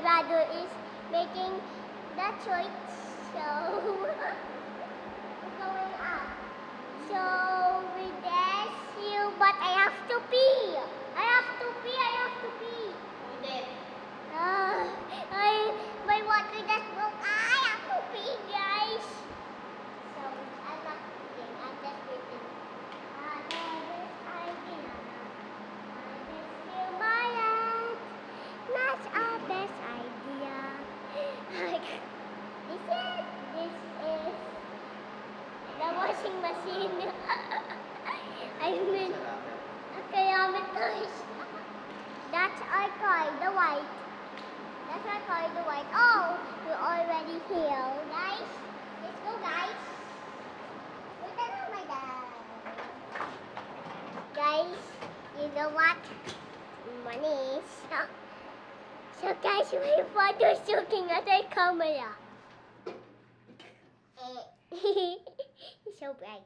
my brother is making the choice, so going up. So we dash you, but I have to pee. I have to pee. I have to pee. My water just broke. I have to pee, guys. So I'm not peeing. I'm just waiting. This idea. That's our best idea. This is the washing machine. I mean, that's our car, the white. That's our car, the white. Oh, we're already here, guys. Let's go, guys. Wait, oh my dad. Guys, you know what? Money. So guys, my father's looking at our camera. It's so bright.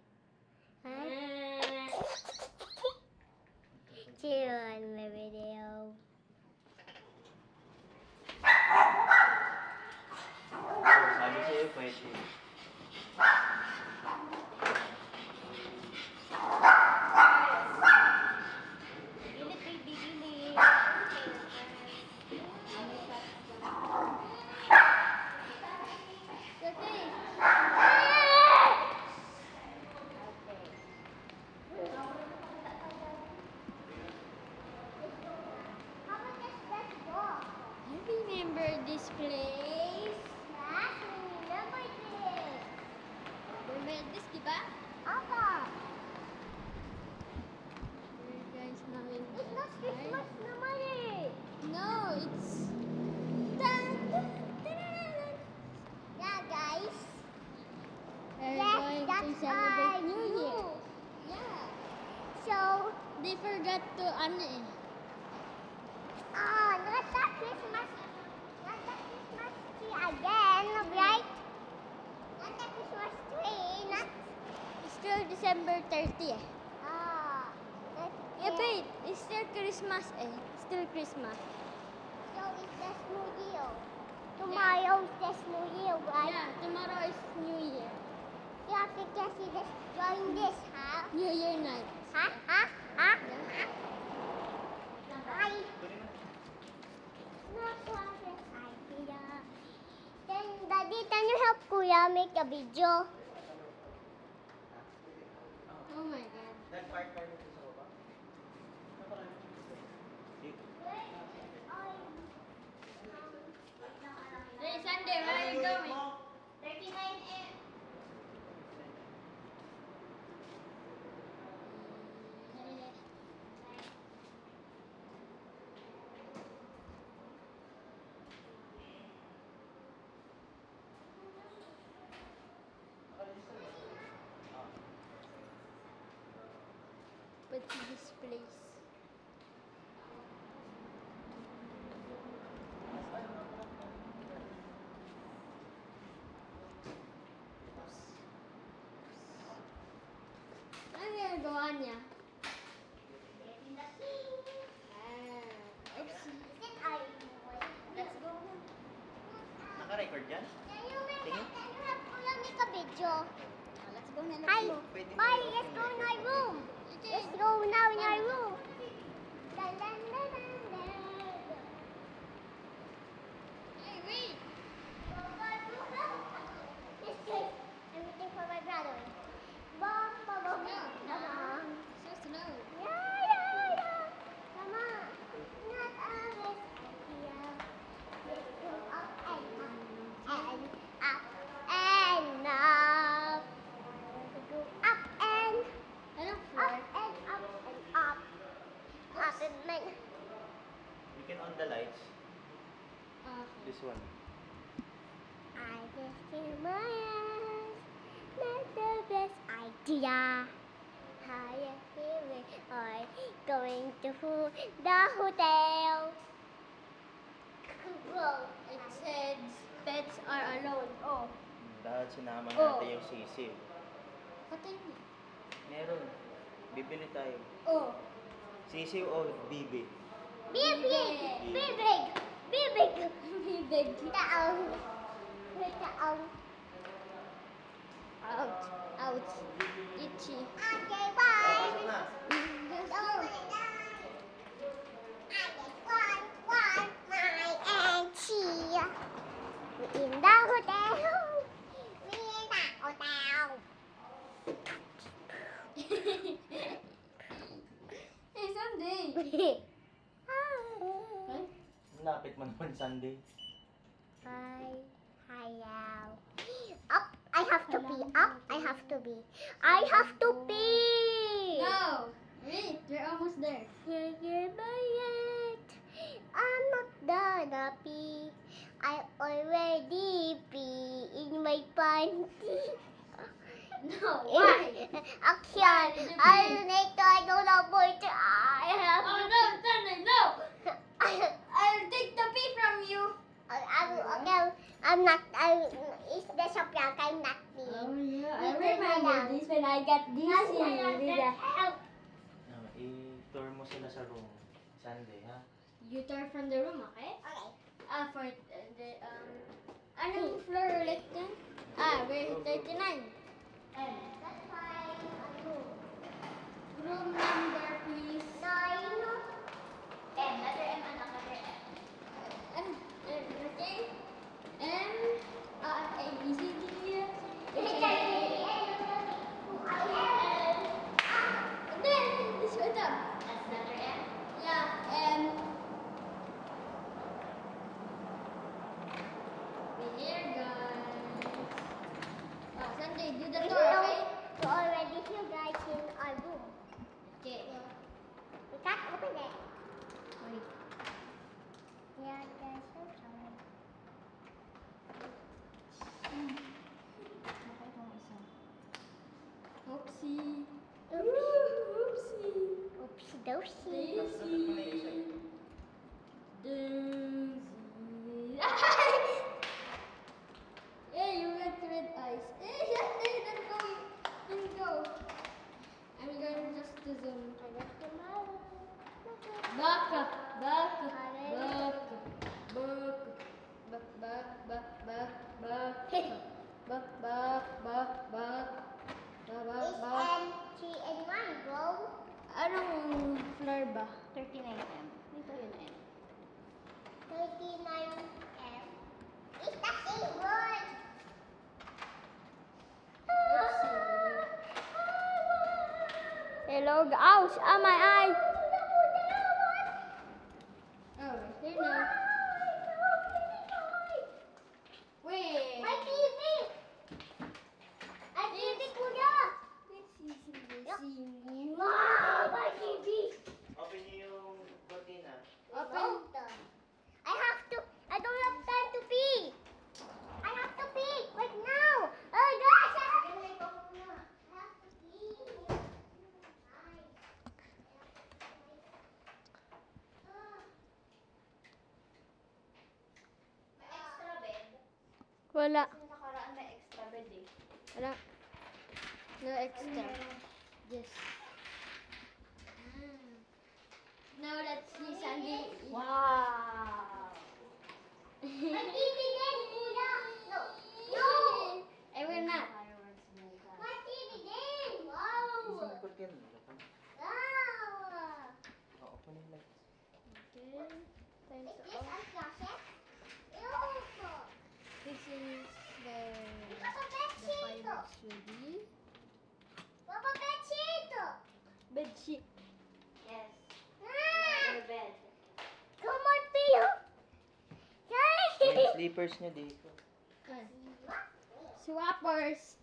See you on my video. Sabi sa'yo, pwede. Remember this place? Yes, we remember this. Remember this, diba? Apa? We're guys now in It's not Christmas naman eh. No, it's yeah, guys. We're going to that's celebrate New new. Year. Yeah. So, They forgot to ano eh. not that Christmas tree again, right? Not that Christmas tree, not, It's still December 30 eh. that's Yeah, wait. It's still Christmas eh. Still Christmas. So it's just New Year. Tomorrow's just New Year, right? Yeah, tomorrow is New Year. You have to just join this, huh? New Year night. Huh? Yeah. Hi. Not this idea. Then, Daddy, can you help Kuya make a video? Oh my God. Nag-park ka dito sa baba? Hey, Sunday, where are you going? 39A. What's this place? Ano ginagawa niya? Oops. Let's go. Naka-record yan? Can you Tingin? help Kuya make a video? Let's go na. Hi. Pwede mo Bye. yung Let's go in our record. room. Let's go now in our room. Dun, dun, dun, dun, dun. Hey, wait. Yes, good. I'm waiting for my brother. Bum, bum, bum, bum. So slow. Yeah. Come on. Not always idea. Let's go up and up and up. Let's go up and Anong up floor? and up and up. Up and then. You can on the lights. This one. I just feel my eyes. Not the best idea. How you feeling? Or going to the hotel? Whoa. It says pets are alone. Oh. Dahil sinama Oh. natin yung sisiw. Patay mo. Meron. Bibili tayo. Oh. Sisiw o bibi? Be big. Be big. Bibig. Bibig. Taong. Taong. Ouch. Ouch. Itchy. Okay, bye. Pasok na. Let's go. I just want my auntie. We in the hotel. We in the hotel. Hey, Sunday. Lapit mo naman Sunday. Hi. Hello. Up. I have to pee. Up. I have to pee. I have to pee. No. Wait, you're almost there. I'm not gonna pee. I already pee in my panty. No, why? Action! I don't know where to. I have Oh to no, Sunday, no! pee. I'll take the pee from you. Okay, I'm not. It's the shop lang. I'm not Oh peeing. yeah, I remember this when I got this in I-tour mo sila sa room. Sunday, ha? You turn from the room, okay? Okay. For the anong floor ulit yan? We're 39. That's my room. Room number, please. 9. Letter M, anak, letter M. Okay. M, A, B, C, D, E, F, G, H, I, and then, this one up. That's letter M. Yeah, we're here, guys. Sunday, do the tour, okay? We're already here, guys, in our room. Okay. We can't open it. Wait. Yeah, guys, so sorry. Oopsie. Oopsie. Oopsie. Oopsie doopsie. Daisy. Daisy. Hey, you got red eyes. Hey, Sunday, don't go. Don't go. I'm going just to zoom. Back up, back up, back up, back, back, back, back, back, back, back, back, back, It's back. M-T-N-Y, bro. Anong floor ba? 39M. Dito yun M. 39M. It's the same word. Hello, ouch! My eye! Oh, here now. Wait. My TV. My TV, kuya. Wow, my TV. Open niyo yung cortina. Open. I don't have time to pee. I have to pee right now. Oh gosh. I have to pee. Extra bed. Wala. Nakaraan may extra bed eh. Wala. No extra. Yes. Now let's see Sunday. Wow. My TV din, kuya. No. No. I will not. My TV din. Isa Wow. yung cortina. Wow. Open yung lights. Okay. Time Is to this off. a closet? Ew. This is the Papa bedsheet. Pyrex ready. Papa bedsheet. Bed sheet. Yes. Bed. Come on, Pio. Yung sleepers niyo dito. Swappers.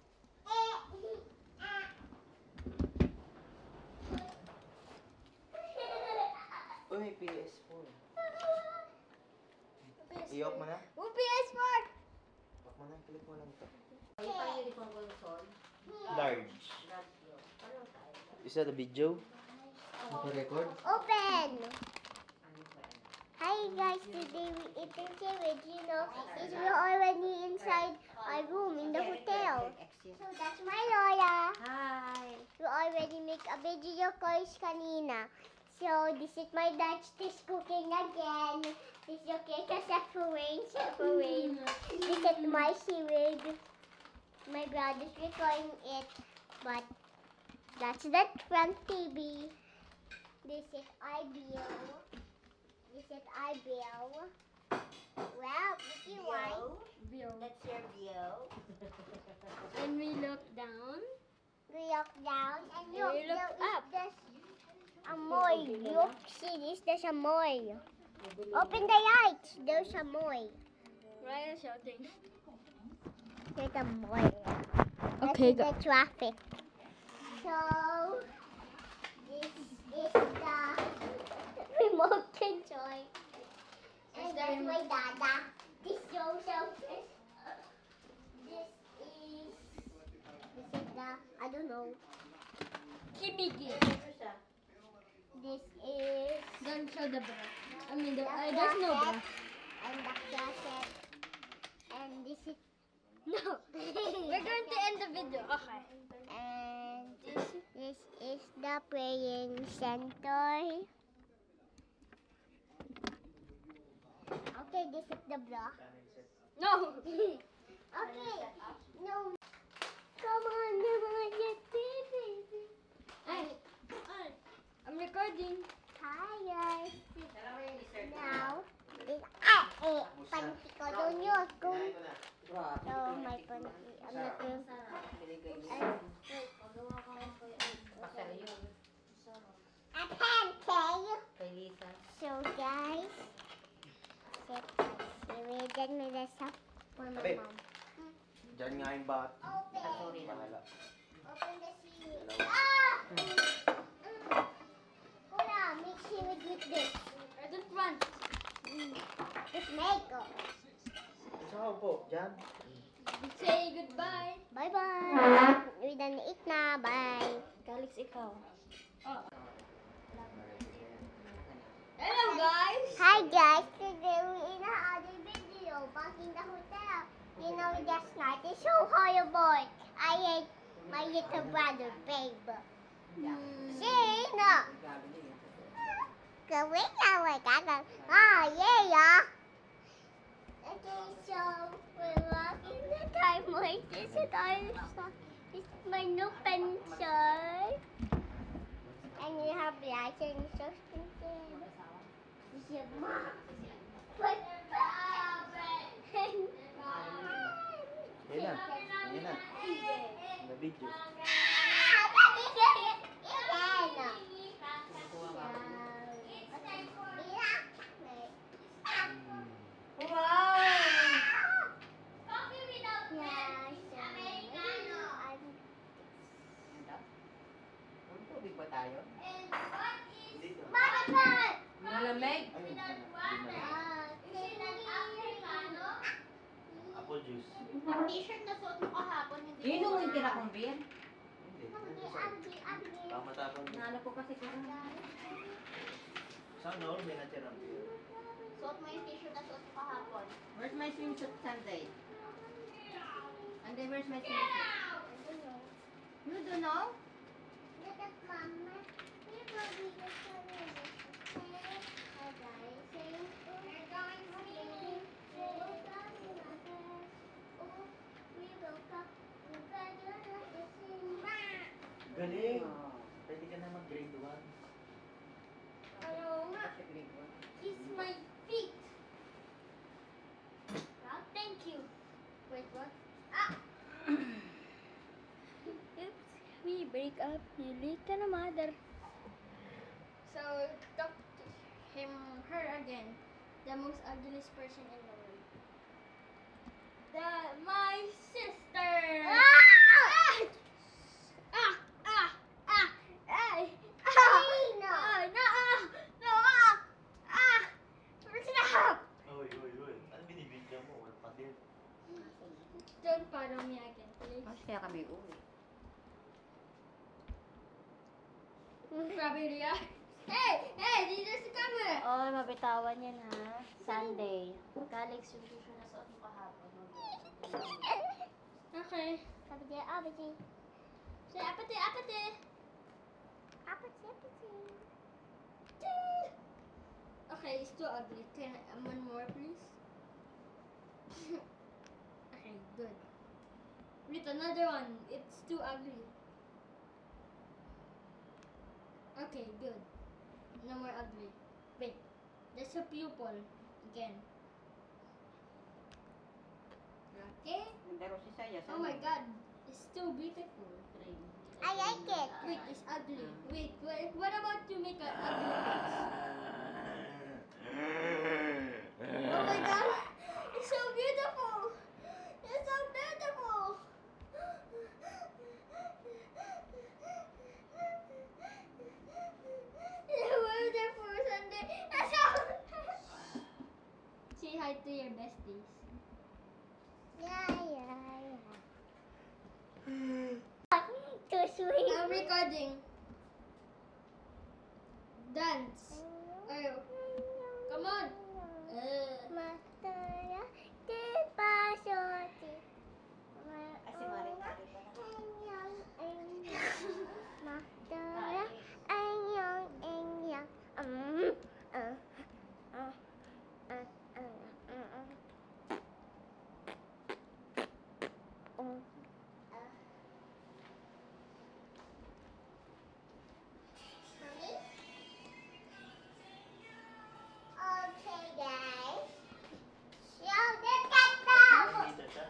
Uy, may PS4. I-off mo na? Oh, PS4! Off mo na. Click mo lang ito. Large. Is that a video? Naka-record? Open. Hi guys, today we eating sandwich. You know, we're already inside our room in the hotel. So that's my Lola. Hi! We already make a video calls kanina. So this is my Dutch dish cooking again. This is okay to separate. This is my seaweed. My brother's recording it, but that's the front TV. This is Ibill. This is Ibill. Well, pretty white. View. That's your view. And we look down. We look down and And look, we look up. There's a moy. Look, see this, there's a moy. Open the lights, there's a moy. Ryan is shouting. There's a moy. Okay, That's the traffic. So, this is the remote control. And that's my dada. This Joseph is, this is the, I don't know. Kibigi. This is Don't show the bra. I mean, the there's no bra. closet and the closet. And this is No. We're going to end the video. Okay. and this is the praying center. Okay, this is the block. No. Okay, no. Come on, get baby. I'm recording. Hi guys. Now, panty ko doon yun. So, my panty. I'm not going a pancake. Kay Lisa. So, guys, then may rest for my Babe. mom. Diyan nga yung bat. Open. Malala. Open the seaweed. Dalawa. Hola, make seaweed with this. I don't want. Just make it. Saan po? Diyan? Say goodbye. Bye-bye. We done eat na. Bye. Calix, ikaw. Oh. Hello, guys. Hi guys, today we in another video back in the hotel. You know, last night is so horrible. I ate my little brother, babe. Sino? Gawin na, my God. Yeah. Okay, so we're walking the time like this at our It's my new pencil. And you have license suspension. This is your mom. Yan na. Yan na. Na video. Tubig ba tayo? Dito. Malamig. Ay, hindi na. Apple juice. Ang t-shirt na suot mo kahapon, hindi ko. Yun yung tira kong beer. Hindi. Baka matapon. Nalo ko kasi kung Saan na may natirang beer? suot mo yung t-shirt na suot mo kahapon. Where's my swimsuit Sunday? And then where's my swimsuit? You don't know? Galing! Pwede ka na mag-grade 1. Hello, nga. Kiss my feet. Well, thank you. Wait, what? Oops, we break up. You lead to the mother. So, talk to her again. The most ugliest person in the world. My sister. Stop! Uy. Ano binibidyo mo? Wala pa din. Don't follow me again, please. Mas kaya kami uwi. Probably react. Hey, dito sa camera. Oh, mabitawan yan ha. Sunday. Calix yung t-shirt na suot mo kahapon. Okay. Apathy. Say apate. Apathy. Okay, it's too ugly. Can I one more, please? Okay, good. Wait, another one. It's too ugly. Okay, good. No more ugly. Wait, there's a pupil again. Okay. Pero si Saya, Oh my God, it's too beautiful. I like it. Wait, it's ugly. Wait, what about you make an ugly face? Oh my God, it's so beautiful. It's so beautiful. It's beautiful, Sunday. That's so. Say hi to your besties. Yeah. Too sweet. I'm recording. Dance. Ayo. Come on. Masaya de pasote. Kasi mari-mari pa na. Masaya anyong. Okay, guys. Show the cat. Dito siya.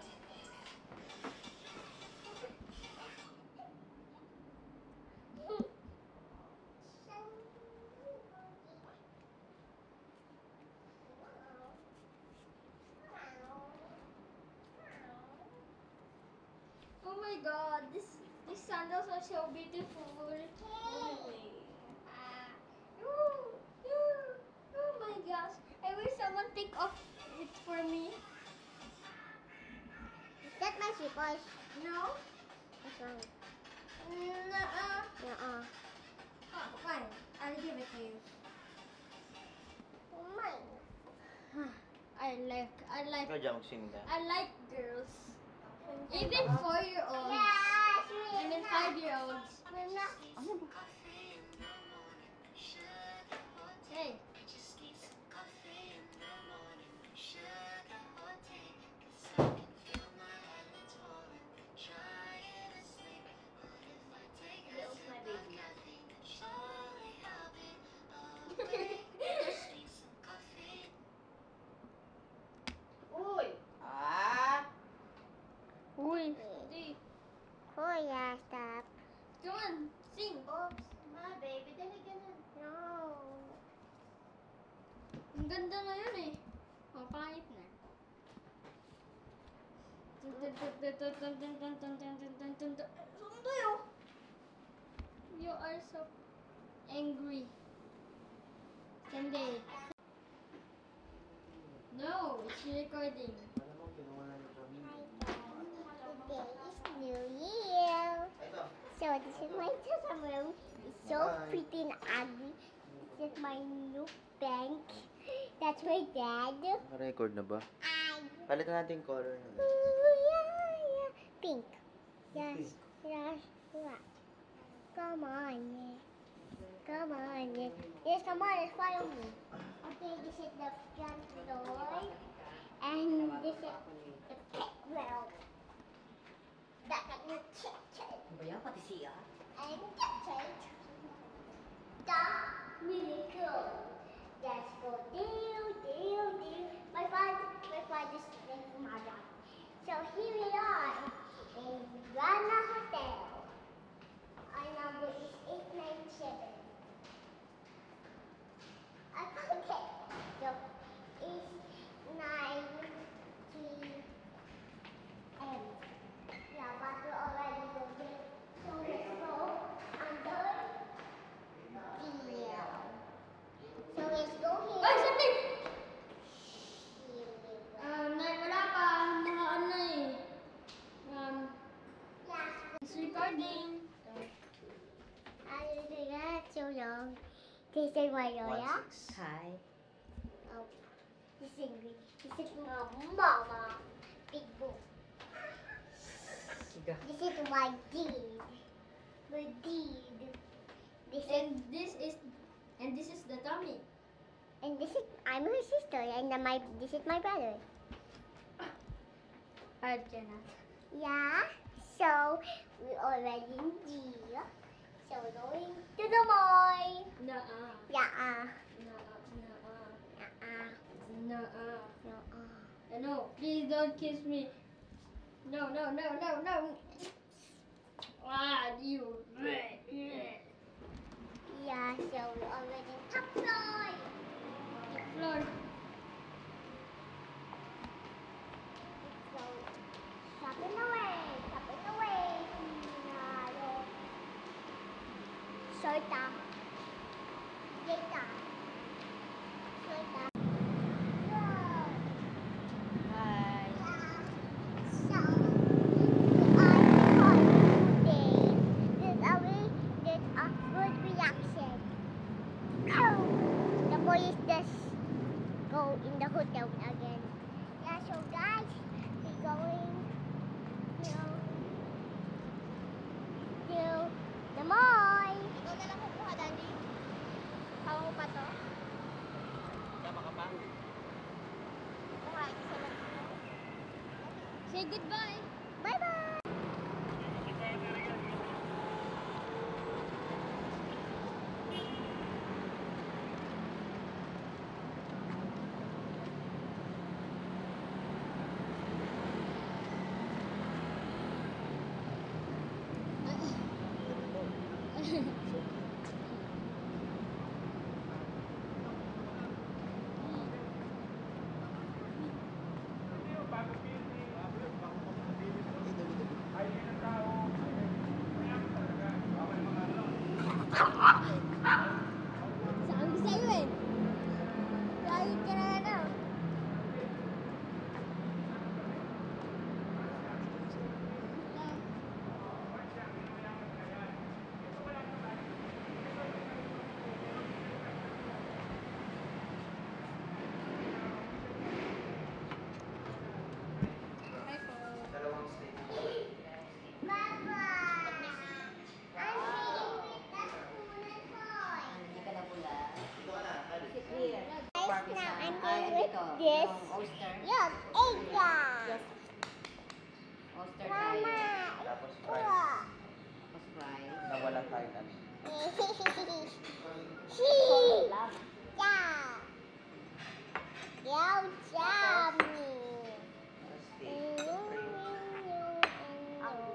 Oh my God, these sandals are so beautiful. Oh my gosh, I wish someone take off it for me. Is that my slippers? No? What's wrong? Nuh-uh. Uh-uh. Oh, fine, I'll give it to you. Mine. I like Ikaw dyan, mag-swim ka. I like girls. Even 4-year-olds. Yes, I mean 5-year-olds. Hey. Uy! Ah! Uy. Kuya, stop. Come on, sing. Oops. Ma, baby, dali ka na. No. Ang ganda na yun eh. Oh, pangit na. Sunday oh. You are so angry. Sunday. No, it's recording. Alam mo, kinuha na ni Tommy. Today is New Year. Ito. So this is my dressing room. It's so pretty and ugly. This is my new bank. That's my dad. Record na ba? Palitan natin yung color na. Yeah. Pink. Yes. Come on. Come on. Yes, come on. Let's follow me. Okay, this is the front door. And this is the pet world. That's a new kitchen. Ba yan? Pati siya? And kitchen. The miracle. Let's go deal. My father's name is Mara. So here we are in Rana Hotel. Our number is 897. Okay. So it's 9 Yeah, but we're already going. So let's go under the So let's go here. Ay, Sunday! Here we go. Wala pa. Mga ano eh. Last It's recording. I got so young. This is my Yoya. 1-6. Hi. Oh, this is my mama. Big book. Siga. This is my deed. My deed. This is And this is And this is the tummy. And I'm her sister, and this is my brother. I cannot. Yeah. So we're already in jail. So we're going to the mall. Nuh-uh. Yeah. Nuh-uh. Nuh-uh. No, please don't kiss me. No. Ah, you. Yeah. So we're already in top floor. Floor. So shopping away. Sorta. Data. Sorta. Wow. Hi. So, I call today. There's a good reaction. The police just go in the hotel again. Yeah, so guys, we're going, to the mall. Ikaw na lang kukuha, Daddy. Hawa mo pa to? Tama ka pa? Kuha, isa lang. Say goodbye. Bye-bye! Sabi sa'yo eh. Lagi ka na ano. Dalawang steak. Bye-bye! I'm meeting with the student boy. Hindi ka na pula. Dito ka na, Ali. Sit here. Guys, now I'm Ay, going with dito. this. Yung oyster. Yes, egg. Oyster Mama, tayo. Tapos ito. fries. Tapos fries. Na walang kahit ano. Cheese. Yeah. Yum, yummy. Steak.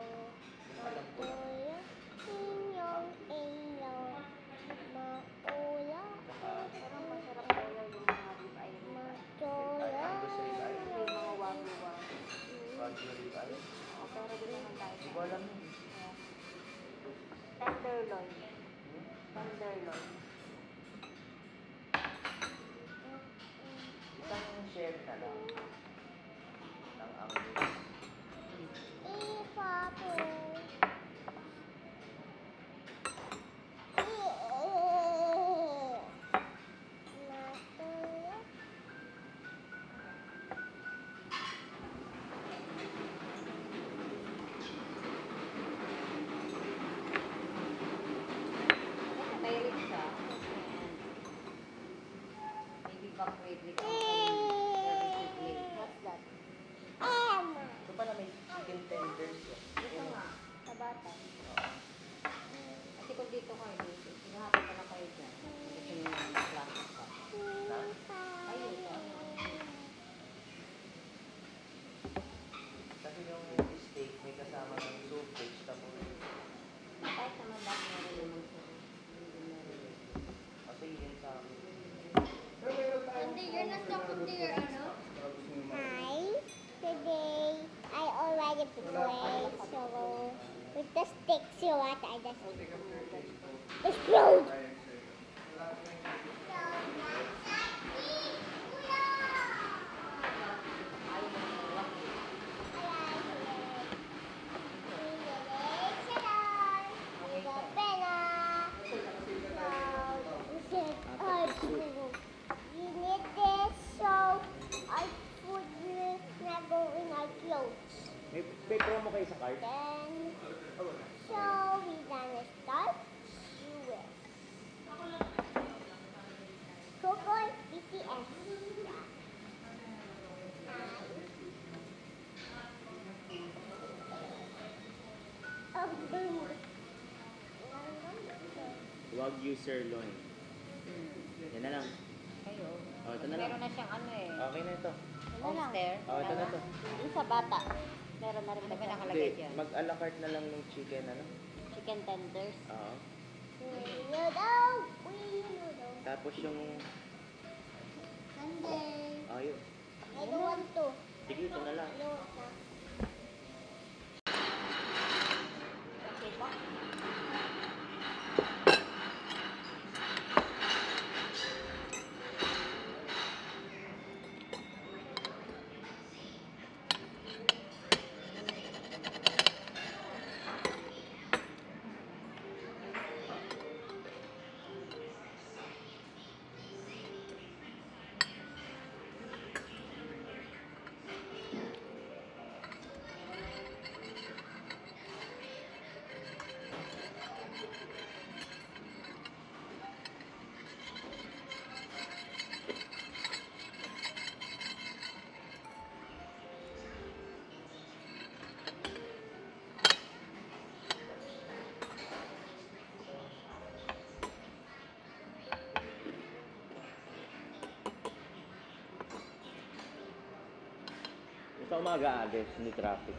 Hindi ko alam yun. Tenderloin. Tenderloin. Isang share na lang. Ng Angus. Mayroon siya. Maybe concrete with What's that? Ito pala may chicken tenders. Dito nga. Sa bata. Kasi kung dito kayo, sinahapon ka na kayo dyan. Kasi yung plastic pa. Ayun. Kasi yung steak may kasama ng soup, vegetable. Kahit naman dahil meron naman siya. Kasi yun sa amin. Hindi, you're not talking to your ano? Hi. Today, I already prepared. So, with the sticks, you what I just explode. You need this, so I put this go in our clothes. May promo kayo sa card? Then, so we gonna start. You will. Wagyu sirloin. Yan na lang. Kayo. Oh, ito na lang. Meron na siyang ano eh. Okay na ito. Wala lang. Monster. Oh, ito na to. Yung sa bata. Meron na rin Ano ba ba siya? nakalagay Hindi, dyan? mag-a la carte na lang ng chicken, ano? Chicken tenders. Oo. Noodle. Tapos yung... Sunday. Ayun. I don't want to. Sige, ito na lang. I don't want to. Okay po. Sa umaga alis, hindi traffic.